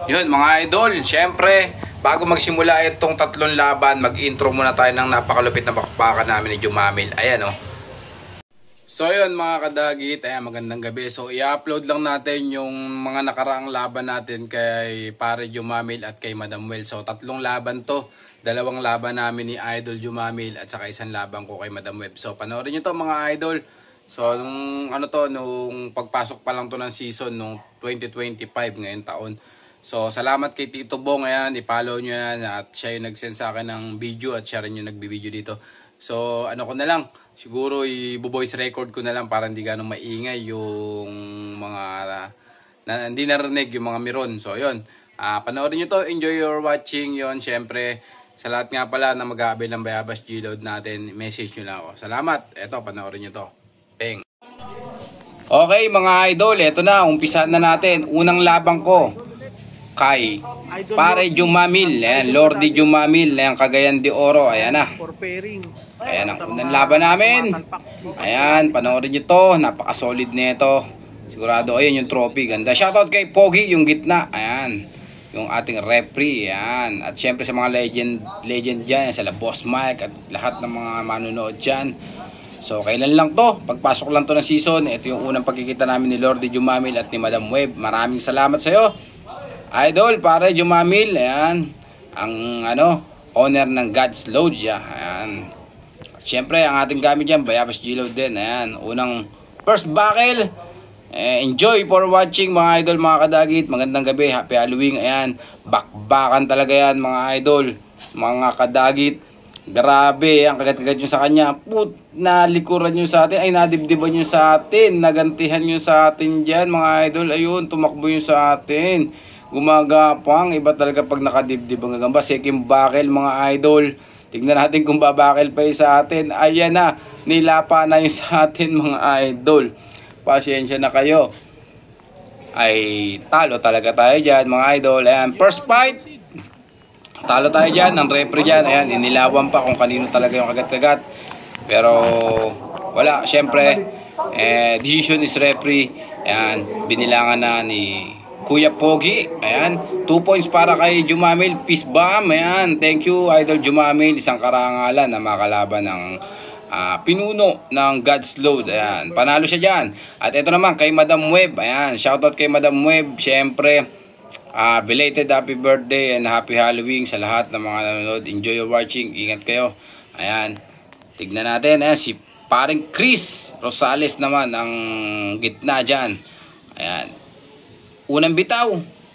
Yun mga idol, syempre bago magsimula itong tatlong laban, mag-intro muna tayo ng napakalupit na bakbakan namin ni Jumamil. Ayan oh. So yun mga kadagit, ayan, magandang gabi. So i-upload lang natin yung mga nakaraang laban natin kay pare Jumamil at kay Madam Well. So tatlong laban to, dalawang laban namin ni Idol Jumamil at saka isang laban ko kay Madam Web. So panoorin nyo to mga idol. So nung pagpasok pa lang to ng season nung 2025 ngayon taon. So salamat kay Tito Bong, ayan, i-follow nyo yan at siya yung nag-send sa akin ng video at siya rin yung nagbi-video dito. So ano ko na lang, siguro i-voice record ko na lang para hindi ganong maingay yung mga hindi narinig yung mga miron. So yun, panoorin nyo to, enjoy your watching yon. Syempre sa lahat nga pala na mag-aabil ng Bayabas G-Load natin, message nyo lang ako. Salamat, eto panoorin nyo to. Peng. Okay mga idol, eto na, umpisa na natin. Unang labang ko kay pare Jumamil, ayan, Lordy Jumamil, ayan, Cagayan de Oro, ayan na. Ayan ang unang laban namin. Ayan, panoorin nyo to, napaka-solid nito. Sigurado, ayan yung trophy, ganda. Shoutout kay Pogi, yung gitna, ayan, yung ating referee, ayan. At syempre sa mga legend dyan, sa Boss Mike at lahat ng mga manunood dyan. So kailan lang to, pagpasok lang to ng season. Ito yung unang pagkikita namin ni Lordy Jumamil at ni Madam Web. Maraming salamat sa iyo Idol, pare Jumamil, ayan, ang owner ng God's Load, ayan. Siyempre, ang ating gamit dyan, Bayabas G-Load din, ayan. Unang first buckle, enjoy for watching mga idol, mga kadagit. Magandang gabi, happy Halloween, ayan. Bakbakan talaga yan mga idol, mga kadagit. Grabe, ang kagat-kagat nyo sa kanya. Nalikuran nyo sa atin, ay nadibdiban nyo sa atin, nagantihan nyo sa atin dyan mga idol. Ayun, tumakbo nyo sa atin. Gumagapang, iba talaga pag nakadibdib ang gagamba. Second buckle mga idol, tignan natin kung babakil pa yung sa atin. Ayan na, nilapa na yung sa atin mga idol. Pasyensya na kayo. Ay talo talaga tayo dyan mga idol. Ayan, first fight, talo tayo dyan, ng referee dyan. Ayan, inilawan pa kung kanino talaga yung kagat-kagat. Pero wala, syempre decision is referee. Ayan, binilangan na ni Kuya Pogi, ayan, 2 points para kay Jumamil, peace bomb, ayan, thank you Idol Jumamil, isang karangalan na makalaban ng pinuno ng God's Load, ayan, panalo siya dyan. At ito naman kay Madam Web, ayan, shoutout kay Madam Web, syempre, belated happy birthday and happy Halloween sa lahat ng mga nanonood, enjoy your watching, ingat kayo, ayan, tignan natin, ayan, si paring Chris Rosales naman, ang gitna dyan, ayan. Unang bitaw,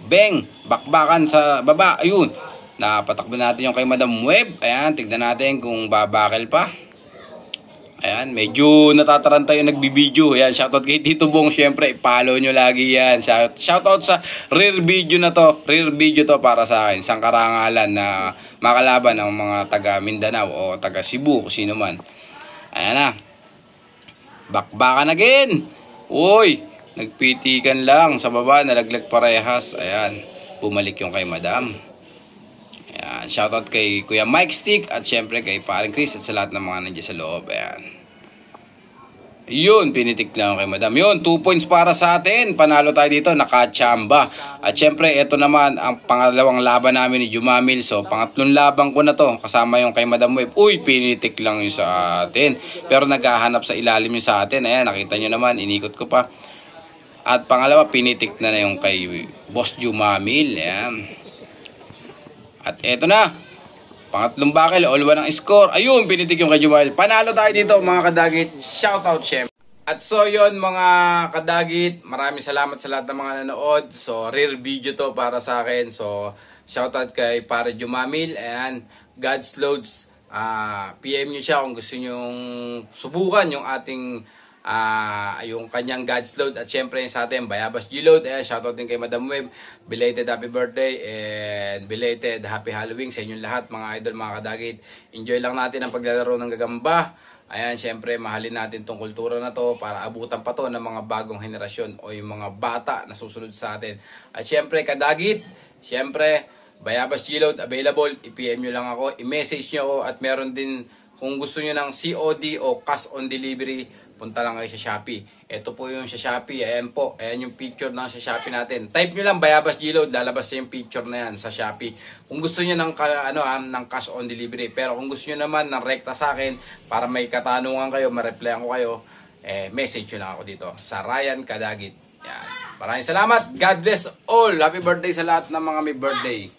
bang, bakbakan sa baba, ayun. Napatakbo natin yung kay Madam Web. Ayan, tignan natin kung babakil pa. Ayan, medyo natataranta yung nagbibideo. Ayan, shoutout kay Tito Bong, syempre, follow nyo lagi yan. Shoutout sa rare video na to. Rare video to para sa akin. Isang karangalan na makalaban ng mga taga Mindanao o taga Cebu, kung sino man. Ayan na. Bakbakan again. Uy, nagpitikan lang sa baba, nalaglag parehas. Ayan, bumalik yung kay Madam. Ayan, shoutout kay Kuya Mike Stick at syempre kay paring Chris at sa lahat ng mga nandiyan sa loob. Ayan, yun, pinitik lang kay Madam. Yun, 2 points para sa atin. Panalo tayo dito, nakachamba. At syempre, ito naman ang pangalawang laban namin ni Jumamil. So, pangatlong laban ko na to, kasama yung kay Madam Web. Uy, pinitik lang yung sa atin. Pero naghahanap sa ilalim yung sa atin. Ayan, nakita nyo naman, inikot ko pa. At pangalawa, pinitik na yung kay Boss Jumamil. Ayan. At eto na, pangatlong bakil, all one ang score. Ayun, pinitik yung kay Jumamil. Panalo tayo dito mga kadagit. Shoutout syempre. At so yun mga kadagit, maraming salamat sa lahat ng mga nanood. So rare video to para sa akin. So shoutout kay pare Jumamil. Ayan, God's Loads. PM nyo siya kung gusto nyong subukan yung ating yung kanyang God's Load. At syempre sa atin Bayabas G-Load. Ayan, shoutout din kay Madam Web, belated happy birthday and belated happy Halloween sa inyong lahat mga idol, mga kadagit. Enjoy lang natin ang paglalaro ng gagamba. Ayan, syempre mahalin natin tong kultura na to para abutan pa to ng mga bagong henerasyon o yung mga bata na susunod sa atin. At syempre kadagit, syempre Bayabas G-Load available, i-PM nyo lang ako, i-message nyo ako. At meron din kung gusto nyo ng COD o cash on delivery, punta lang kayo sa Shopee. Ito po yung sa Shopee. Ayan po. Ayan yung picture ng sa Shopee natin. Type nyo lang Bayabas Gload. Lalabas yung picture na yan sa Shopee. Kung gusto nyo ng, ng cash on delivery. Pero kung gusto nyo naman ng rekta sa akin para may katanungan kayo, ma-replyan ko kayo, message nyo lang ako dito sa Ryan Kadagit. Yan. Maraming salamat. God bless all. Happy birthday sa lahat ng mga may birthday.